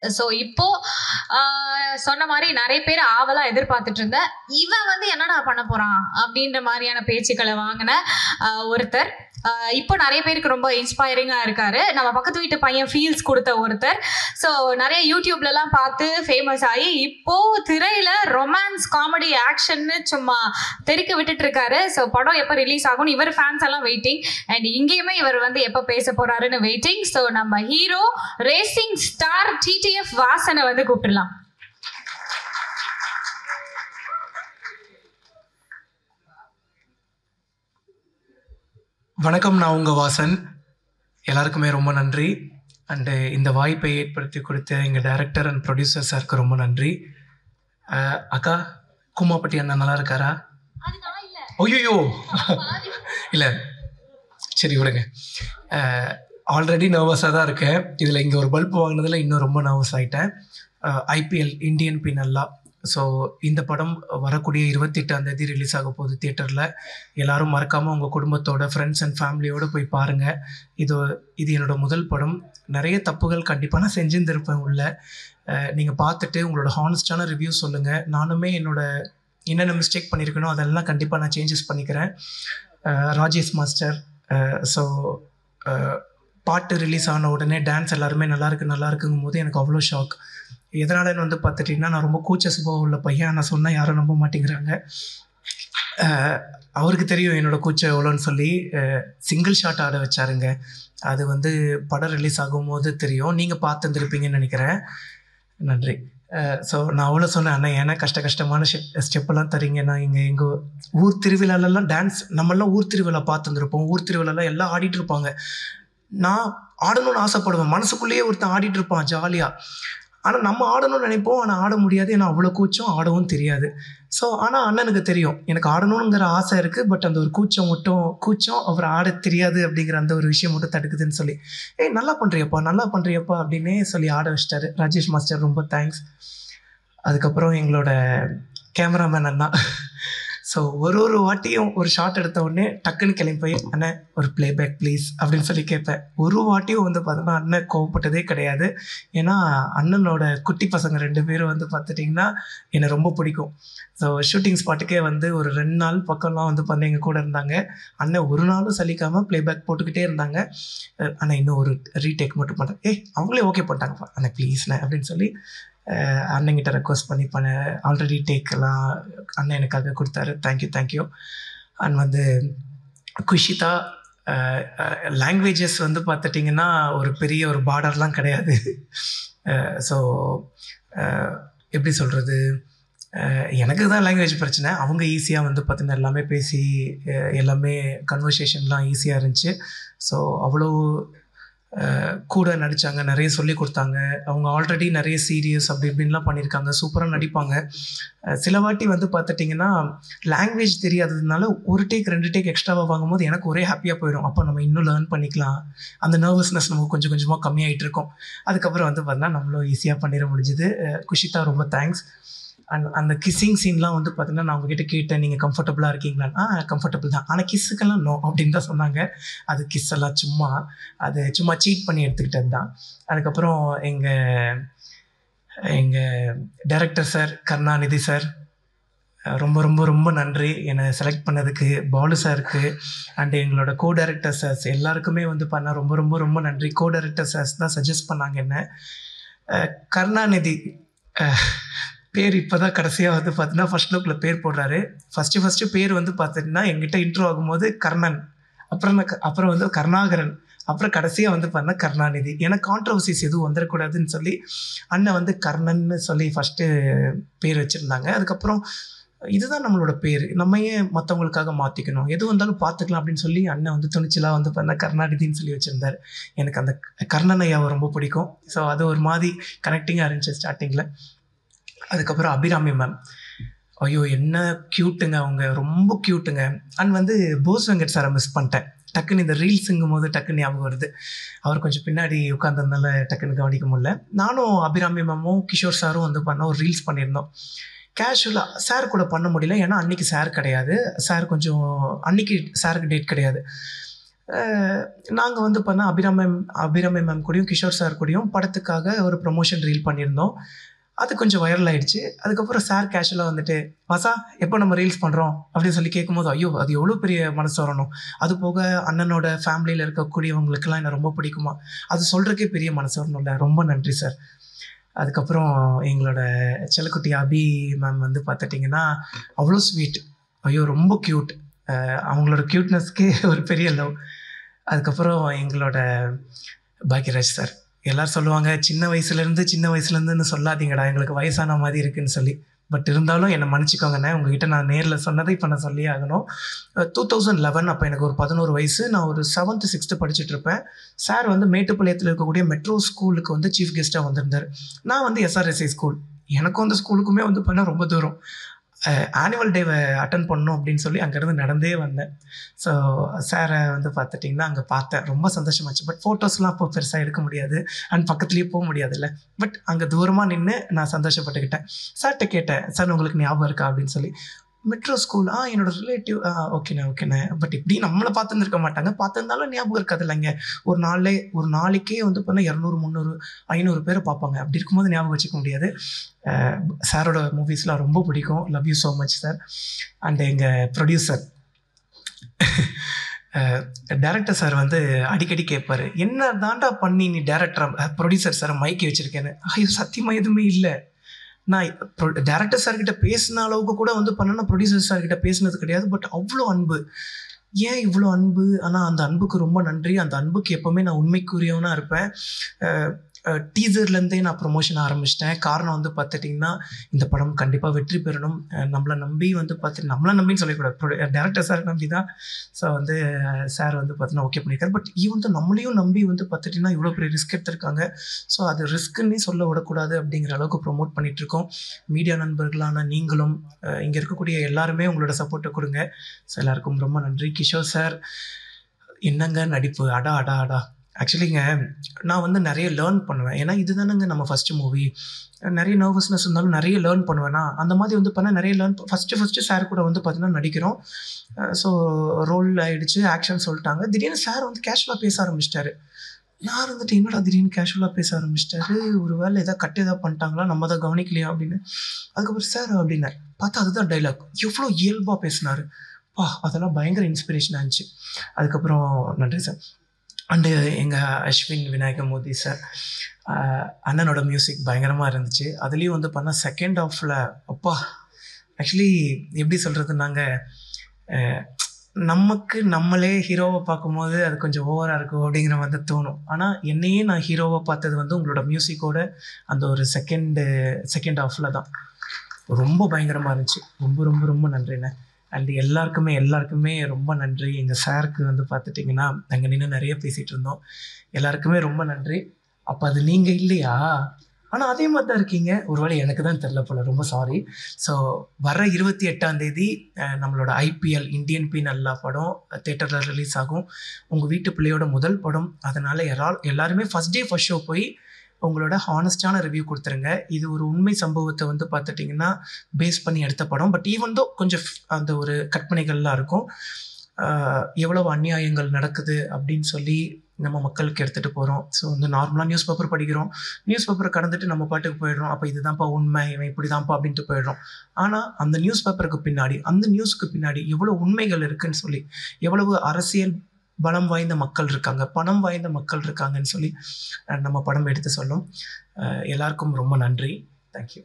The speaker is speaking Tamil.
ஸோ இப்போ சொன்ன மாதிரி நிறைய பேர் ஆவலா எதிர்பார்த்துட்டு இருந்த இவன் வந்து என்னடா பண்ண போறான் அப்படின்ற மாதிரியான பேச்சுக்களை வாங்கின ஒருத்தர் இப்போ நிறைய பேருக்கு ரொம்ப இன்ஸ்பைரிங்கா இருக்காரு. நம்ம பக்கத்து வீட்டு பையன் ஃபீல்ஸ் கொடுத்த ஒருத்தர். ஸோ நிறைய யூடியூப்லலாம் பார்த்து ஃபேமஸ் ஆகி இப்போ திரையில ரொமான்ஸ் காமெடி ஆக்ஷன்னு சும்மா தெறிக்க விட்டுட்டு இருக்காரு. ஸோ படம் எப்போ ரிலீஸ் ஆகும்னு இவர் ஃபேன்ஸ் எல்லாம் வெயிட்டிங். அண்ட் இங்கேயுமே இவர் வந்து எப்போ பேச போறாருன்னு வெயிட்டிங். ஸோ நம்ம ஹீரோ ரேசிங் ஸ்டார் டிடிஎஃப் வாசனை வந்து கூப்பிடலாம். வணக்கம், நான் உங்கள் வாசன். எல்லாருக்குமே ரொம்ப நன்றி. அண்டு இந்த வாய்ப்பை ஏற்படுத்தி கொடுத்த எங்கள் டைரக்டர் அண்ட் ப்ரொடியூசர் சாருக்கு ரொம்ப நன்றி. அக்கா, கும்மாப்பட்டி அண்ணா நல்லா இருக்காரா? ஐயோ இல்லை, சரி விடுங்க. ஆல்ரெடி நர்வஸாக தான் இருக்கேன். இதில் இங்கே ஒரு பல்ப் வாங்கினதில் இன்னும் ரொம்ப நர்வஸ் ஆகிட்டேன். IPL Indian பின்னல்லா. ஸோ இந்த படம் வரக்கூடிய 28ஆம் தேதி ரிலீஸ் ஆக போகுது தியேட்டரில். எல்லோரும் மறக்காமல் உங்கள் குடும்பத்தோட ஃப்ரெண்ட்ஸ் அண்ட் ஃபேமிலியோடு போய் பாருங்கள். இது என்னோடய முதல் படம். நிறைய தப்புகள் கண்டிப்பாக நான் செஞ்சுருந்துருப்பேன் உள்ள. நீங்கள் பார்த்துட்டு உங்களோட ஹானஸ்டான ரிவ்யூ சொல்லுங்கள். நானுமே என்னென்ன மிஸ்டேக் பண்ணியிருக்கணும் அதெல்லாம் கண்டிப்பாக நான் சேஞ்சஸ் பண்ணிக்கிறேன். ராஜேஷ் மாஸ்டர். ஸோ பாட்டு ரிலீஸ் ஆன உடனே டான்ஸ் எல்லாருமே நல்லா இருக்குங்கும் போது எனக்கு அவ்வளோ ஷாக். எதனாலன்னு வந்து பார்த்துட்டிங்கன்னா, நான் ரொம்ப கூச்ச சுபாவம் உள்ள பையன். நான் சொன்னால் யாரும் நம்ப மாட்டேங்கிறாங்க. அவருக்கு தெரியும் என்னோடய கூச்சம் எவ்வளோன்னு சொல்லி சிங்கிள் ஷாட் ஆட வச்சாருங்க. அது வந்து படம் ரிலீஸ் ஆகும்போது தெரியும். நீங்கள் பார்த்துருந்துருப்பீங்கன்னு நினைக்கிறேன். நன்றி. ஸோ நான் அவ்வளோ சொன்னேன், அண்ணா ஏன்னா கஷ்டமான ஸ்டெப்பெல்லாம் தரீங்க. நான் எங்கள் ஊர் திருவிழாலெல்லாம் டான்ஸ் நம்மளாம் ஊர் திருவிழா பார்த்துருந்துருப்போம். ஊர் திருவிழாலாம் எல்லாம் ஆடிட்டு இருப்பாங்க. நான் ஆடணும்னு ஆசைப்படுவேன். மனசுக்குள்ளேயே ஒருத்தன் ஆடிட்டு இருப்பான் ஜாலியாக. ஆனால் நம்ம ஆடணும்னு நினைப்போம், ஆனால் ஆட முடியாது. ஏன்னா அவ்வளோ கூச்சம், ஆடவும் தெரியாது. ஸோ ஆனால் அண்ணனுக்கு தெரியும் எனக்கு ஆடணுங்கிற ஆசை இருக்குது. பட் அந்த ஒரு கூச்சம் அவர் ஆட தெரியாது அப்படிங்கிற அந்த ஒரு விஷயம் மட்டும் தடுக்குதுன்னு சொல்லி, நல்லா பண்ணுறியப்பா அப்படின்னே சொல்லி ஆட வச்சிட்டாரு ராஜேஷ் மாஸ்டர். ரொம்ப தேங்க்ஸ். அதுக்கப்புறம் எங்களோட கேமராமேன் அண்ணா. ஸோ ஒரு வாட்டியும் ஒரு ஷாட் எடுத்த உடனே டக்குன்னு கிளம்பி போய், அண்ணன் ஒரு ப்ளேபேக் ப்ளீஸ் அப்படின்னு சொல்லி கேட்பேன். ஒரு வாட்டியும் வந்து பார்த்தோன்னா அண்ணன் கோவப்பட்டதே கிடையாது. ஏன்னா அண்ணனோட குட்டி பசங்க 2 பேரும் வந்து பார்த்துட்டிங்கன்னா என்னை ரொம்ப பிடிக்கும். ஸோ ஷூட்டிங் ஸ்பாட்டுக்கே வந்து ஒரு 2 நாள் பக்கம்லாம் வந்து பண்ண எங்கள் கூட இருந்தாங்க. அண்ணன் ஒரு நாளும் சலிக்காமல் ப்ளேபேக் போட்டுக்கிட்டே இருந்தாங்க. அண்ணன் இன்னும் ஒரு ரீடேக் மட்டும் பண்ணுறேன். அவங்களே ஓகே பண்ணிட்டாங்கப்பா, அண்ணன் ப்ளீஸ்ண்ணே அப்படின்னு சொல்லி அண்ணங்கிட்ட ரெக்வஸ்ட் பண்ணி ஆல்ரெடி டேக்கெல்லாம் அண்ணன் எனக்காக கொடுத்தாரு. தேங்க்யூ. அண்ட் வந்து குஷிதா. லாங்குவேஜஸ் வந்து பார்த்துட்டிங்கன்னா ஒரு பெரிய ஒரு பார்டர்லாம் கிடையாது. ஸோ எப்படி சொல்கிறது, எனக்கு தான் லாங்குவேஜ் பிரச்சனை. அவங்க ஈஸியாக வந்து பார்த்திங்கன்னா எல்லாமே பேசி எல்லாமே கன்வர்சேஷன்லாம் ஈஸியாக இருந்துச்சு. ஸோ அவ்வளோ கூட நடித்தாங்க, நிறைய சொல்லி கொடுத்தாங்க. அவங்க ஆல்ரெடி நிறைய சீரியஸ் அப்படி இப்படின்லாம் பண்ணியிருக்காங்க. சூப்பராக நடிப்பாங்க. சில வாட்டி வந்து பார்த்துட்டிங்கன்னா லாங்குவேஜ் தெரியாததுனால ஒரு டேக் 2 டேக் எக்ஸ்ட்ராவாக வாங்கும்போது எனக்கு ஒரே ஹாப்பியாக போயிடும். அப்போ நம்ம இன்னும் லேர்ன் பண்ணிக்கலாம். அந்த நர்வஸ்னஸ் நமக்கு கொஞ்சம் கொஞ்சமாக கம்மியாகிட்டு இருக்கும். அதுக்கப்புறம் வந்து பார்த்தீங்கன்னா நம்மளும் ஈஸியாக பண்ணிட முடிஞ்சுது. குஷிதா ரொம்ப தேங்க்ஸ். அந்த கிஸ்ஸிங் சீன்லாம் வந்து பார்த்தீங்கன்னா நான் உங்ககிட்ட கேட்டேன், நீங்கள் கம்ஃபர்டபுளாக இருக்கீங்களா? கம்ஃபர்டபுள் தான், ஆனால் கிஸ்ஸுக்கெல்லாம் நோ அப்படின்னு தான் சொன்னாங்க. அது கிஸ் எல்லாம் சும்மா சீட் பண்ணி எடுத்துக்கிட்டது தான். அதுக்கப்புறம் எங்கள் டைரக்டர் சார் கருணாநிதி சார், ரொம்ப ரொம்ப ரொம்ப நன்றி என்னை செலக்ட் பண்ணதுக்கு. பாலு சாருக்கு அண்ட் எங்களோட கோ டைரக்டர் சார்ஸ் எல்லாருக்குமே வந்து பண்ண ரொம்ப ரொம்ப ரொம்ப நன்றி. கோ டைரக்டர் சார்ஸ் தான் சஜஸ்ட் பண்ணாங்க என்ன. கருணாநிதி பேர் இப்போ தான் கடைசியாக வந்து பார்த்தீங்கன்னா ஃபர்ஸ்ட் லுக்கில் பேர் போடுறாரு. ஃபஸ்ட்டு பேர் வந்து பார்த்திங்கன்னா எங்கிட்ட இன்ட்ரோ ஆகும்போது கர்ணன், அப்புறம் வந்து கருணாகரன், அப்புறம் கடைசியாக வந்து பார்த்தீங்கன்னா கருணாநிதி. ஏன்னா கான்ட்ரவர்சிஸ் எதுவும் வந்துடக்கூடாதுன்னு சொல்லி அண்ணன் வந்து கர்ணன்னு சொல்லி ஃபஸ்ட்டு பேர் வச்சுருந்தாங்க. அதுக்கப்புறம் இதுதான் நம்மளோட பேர், நம்ம ஏன் மற்றவங்களுக்காக மாற்றிக்கணும், எது வந்தாலும் பார்த்துக்கலாம் அப்படின்னு சொல்லி அண்ணன் வந்து துணிச்சலாக வந்து பார்த்தீங்கன்னா கருணாநிதின்னு சொல்லி வச்சுருந்தார். எனக்கு அந்த கர்ணன் ஐயாவை ரொம்ப பிடிக்கும். ஸோ அது ஒரு மாதிரி கனெக்டிங்காக இருந்துச்சு ஸ்டார்டிங்கில். அதுக்கப்புறம் அபிராமி மேம், ஐயோ என்ன க்யூட்டுங்க, அவங்க ரொம்ப க்யூட்டுங்க. அண்ட் வந்து போஸ் வெங்கட் சாரை மிஸ் பண்ணிட்டேன். டக்குன்னு இந்த ரீல்ஸுங்கும் போது டக்குன்னு ஞாபகம் வருது. அவர் கொஞ்சம் பின்னாடி உட்காந்துருந்தால டக்குன்னு கவனிக்க முடியல. நானும் அபிராமி மேமும் கிஷோர் சாரும் வந்து ஒரு ரீல்ஸ் பண்ணியிருந்தோம். கேஷுவலாக சார் கூட பண்ண முடியல, ஏன்னா அன்றைக்கி சார் கிடையாது. சார் கொஞ்சம் அன்றைக்கி சாருக்கு டேட் கிடையாது. நாங்கள் வந்து பண்ண அபிராமி மேம் கூடயும் கிஷோர் சார் கூடயும் படத்துக்காக ஒரு ப்ரொமோஷன் ரீல் பண்ணியிருந்தோம். அது கொஞ்சம் வைரல் ஆயிடுச்சு. அதுக்கப்புறம் சார் கேஷுவலாக வந்துட்டு, "வாசா எப்போ நம்ம ரீல்ஸ் பண்ணுறோம்?" அப்படின்னு சொல்லி கேட்கும்போது, ஐயோ அது எவ்வளோ பெரிய மனசு வரணும். அது போக அண்ணனோட ஃபேமிலியில் இருக்கக்கூடியவங்களுக்கெல்லாம் என்ன ரொம்ப பிடிக்குமா, அது சொல்கிறக்கே பெரிய மனசு வரணும்ல. ரொம்ப நன்றி சார். அதுக்கப்புறம் எங்களோட செல்லக்குட்டி அபி மேம் வந்து பார்த்துட்டிங்கன்னா அவ்வளோ ஸ்வீட். ஐயோ ரொம்ப க்யூட். அவங்களோட க்யூட்னஸ்க்கே ஒரு பெரிய லவ். அதுக்கப்புறம் எங்களோட பாக்யராஜ் சார். எல்லோரும் சொல்லுவாங்க, சின்ன வயசுலேருந்துன்னு சொல்லாதீங்கடா, எங்களுக்கு வயசான மாதிரி இருக்குதுன்னு சொல்லி. பட் இருந்தாலும் என்னை மன்னிச்சிக்கோங்கண்ணே, உங்ககிட்ட நான் நேரில் சொன்னதை இப்போ நான் சொல்லியே ஆகணும். 2011 அப்போ எனக்கு ஒரு 11 வயசு. நான் ஒரு 7th 6th படிச்சுட்ருப்பேன். சார் வந்து மேட்டுப்பாளையத்தில் இருக்கக்கூடிய மெட்ரோ ஸ்கூலுக்கு வந்து சீஃப் கெஸ்ட்டாக வந்திருந்தார். நான் வந்து எஸ்ஆர்எஸ்ஐ ஸ்கூல். எனக்கும் அந்த ஸ்கூலுக்குமே வந்து பண்ண ரொம்ப தூரம். ஆனுவல் டேவை அட்டன் பண்ணணும் அப்படின்னு சொல்லி அங்கேருந்து நடந்தே வந்தேன். ஸோ சாரை வந்து பார்த்துட்டிங்கன்னா அங்கே பார்த்தேன். ரொம்ப சந்தோஷமாச்சு. பட் ஃபோட்டோஸ்லாம் அப்போ பெருசாக எடுக்க முடியாது அண்ட் பக்கத்துலேயே போக முடியாதுல்ல. பட் அங்கே தூரமாக நின்று நான் சந்தோஷப்பட்டுக்கிட்டேன். சார்கிட்ட கேட்டேன், சார் உங்களுக்கு ஞாபகம் இருக்கா அப்படின்னு சொல்லி. மெட்ரோ ஸ்கூல் என்னோட ரிலேட்டிவ். ஓகேண்ணே. பட் இப்படி நம்மளை பார்த்துருந்துருக்க மாட்டாங்க. பார்த்துருந்தாலும் ஞாபகம் இருக்காது இல்லைங்க. ஒரு நாளைக்கே வந்து பார்த்தா 200 300 500 பேரை பார்ப்பாங்க. அப்படி இருக்கும்போது ஞாபகம் வச்சுக்க முடியாது. சாரோட மூவிஸ்லாம் ரொம்ப பிடிக்கும். Love you so much sir. And எங்கள் ப்ரொடியூசர் டேரக்டர் சார் வந்து அடிக்கடி கேட்பார், என்ன தாண்டா பண்ணி நீ டேரக்டர் ப்ரொடியூசர் சார் மைக்கி வச்சுருக்கேன்னு. ஐயோ சத்தியமாக எதுவுமே இல்லை. நான் டேரக்டர் சார்கிட்ட பேசின அளவுக்கு கூட வந்து பண்ணேன்னா ப்ரொடியூசர் சார்கிட்ட பேசினது கிடையாது. பட் அவ்வளோ அன்பு. ஏன் இவ்வளோ அன்பு? ஆனால் அந்த அன்புக்கு ரொம்ப நன்றி. அந்த அன்புக்கு எப்போவுமே நான் உண்மைக்குரியவனாக இருப்பேன். டீசர்லேருந்தே நான் ப்ரொமோஷன் ஆரம்பிச்சிட்டேன். காரணம் வந்து பார்த்துட்டிங்கன்னா, இந்த படம் கண்டிப்பாக வெற்றி பெறணும். நம்மளை நம்பின்னு சொல்லக்கூடாது, டேரக்டர் சார் நம்பி தான். ஸோ வந்து சார் வந்து பார்த்தீங்கன்னா ஓகே பண்ணியிருக்காரு. பட் வந்து நம்மளையும் நம்பி வந்து பார்த்துட்டிங்கன்னா இவ்வளோ பெரிய ரிஸ்க் எடுத்திருக்காங்க. ஸோ அது ரிஸ்க்குன்னே சொல்ல விடக்கூடாது அப்படிங்கிற அளவுக்கு ப்ரொமோட் பண்ணிகிட்ருக்கோம். மீடியா நண்பர்களான நீங்களும் இங்கே இருக்கக்கூடிய எல்லாருமே உங்களோட சப்போர்ட்டை கொடுங்க. ஸோ எல்லாருக்கும் ரொம்ப நன்றி. கிஷோர் சார் என்னங்க நடிப்பு, அடா. ஆக்சுவலிங்க நான் வந்து நிறைய லேர்ன் பண்ணுவேன். ஏன்னா இதுதானங்க நம்ம ஃபஸ்ட்டு மூவி. நிறைய நர்வஸ்னஸ் இருந்தாலும் நிறைய லேர்ன் பண்ணுவேன்னா, அந்த மாதிரி வந்து பண்ணால் நிறைய ஃபஸ்ட்டு சார் கூட வந்து பார்த்தீங்கன்னா நடிக்கிறோம். ஸோ ரோல் ஆகிடுச்சு, ஆக்ஷன் சொல்லிட்டாங்க. திடீர்னு சார் வந்து கேஷுவலாக பேச ஆரம்பிச்சிட்டாரு. நான் இருந்துட்டு என்னடா திடீர்னு கேஷுவலாக பேச ஆரம்பிச்சிட்டாரு, ஒரு வேலை ஏதாவது பண்ணிட்டாங்களா, நம்ம தான் கவனிக்கலையா அப்படின்னு. அதுக்கப்புறம் சார் அப்படின்னார். பார்த்தா அதுதான் டைலாக். எவ்வளோ இயல்பாக பேசினார். அதெல்லாம் பயங்கர இன்ஸ்பிரேஷனாக இருந்துச்சு. அதுக்கப்புறம் நன்றி சார். அண்டு எங்கள் அஸ்வின் விநாயகமூர்த்தி சார், அண்ணனோட மியூசிக் பயங்கரமாக இருந்துச்சு. அதுலேயும் வந்து பண்ணால் செகண்ட் ஹாஃபில் ஆக்சுவலி எப்படி சொல்கிறது, நமக்கு நம்மளே ஹீரோவை பார்க்கும்போது அது கொஞ்சம் ஓவராக இருக்கும் அப்படிங்கிற மாதிரி தோணும். ஆனால் என்னையே நான் ஹீரோவை பார்த்தது வந்து உங்களோட மியூசிக்கோட அந்த ஒரு செகண்ட் ஹாஃபில் தான். ரொம்ப பயங்கரமாக இருந்துச்சு. ரொம்ப ரொம்ப ரொம்ப நன்றிண்ணே. அண்ட் எல்லாருக்குமே ரொம்ப நன்றி. எங்கள் சாருக்கு வந்து பார்த்துட்டிங்கன்னா நாங்கள் நின்று நிறைய பேசிகிட்டு இருந்தோம். எல்லாருக்குமே ரொம்ப நன்றி. அப்போ அது நீங்கள் இல்லையா? ஆனால் அதே மாதிரி தான் இருக்கீங்க. ஒருவேளை எனக்கு தான் தெரில போல, ரொம்ப சாரி. ஸோ வர 28ஆம் தேதி நம்மளோட IPL இந்தியன் பீனல் லா படம் தேட்டரில் ரிலீஸ் ஆகும். உங்கள் வீட்டு பிள்ளையோட முதல் படம். அதனால் எல்லாருமே ஃபஸ்ட் டே ஃபஸ்ட் ஷோ போய் உங்களோட ஹானஸ்டான ரிவ்யூ கொடுத்துருங்க. இது ஒரு உண்மை சம்பவத்தை வந்து பார்த்துட்டிங்கன்னா பேஸ் பண்ணி எடுத்த படம். பட் ஈவன் தோ கொஞ்சம் அந்த ஒரு கற்பனைகள்லாம் இருக்கும். எவ்வளவு அநியாயங்கள் நடக்குது அப்படின்னு சொல்லி நம்ம மக்களுக்கு எடுத்துகிட்டு போகிறோம். ஸோ வந்து நார்மலாக நியூஸ் பேப்பர் படிக்கிறோம், நியூஸ் பேப்பரை கடந்துட்டு நம்ம பாட்டுக்கு போயிடுறோம். அப்போ இதுதான்ப்பா உண்மை, இவன் இப்படி தான்ப்பா அப்படின்ட்டு போயிடுறோம். ஆனால் அந்த நியூஸ் பேப்பருக்கு பின்னாடி, அந்த நியூஸுக்கு பின்னாடி எவ்வளோ உண்மைகள் இருக்குதுன்னு சொல்லி, எவ்வளவு அரசியல் பலம் வாய்ந்த மக்கள் இருக்காங்க, பணம் வாய்ந்த மக்கள் இருக்காங்கன்னு சொல்லி நம்ம படம் எடுத்து சொல்லும். எல்லாருக்கும் ரொம்ப நன்றி. தேங்க்யூ.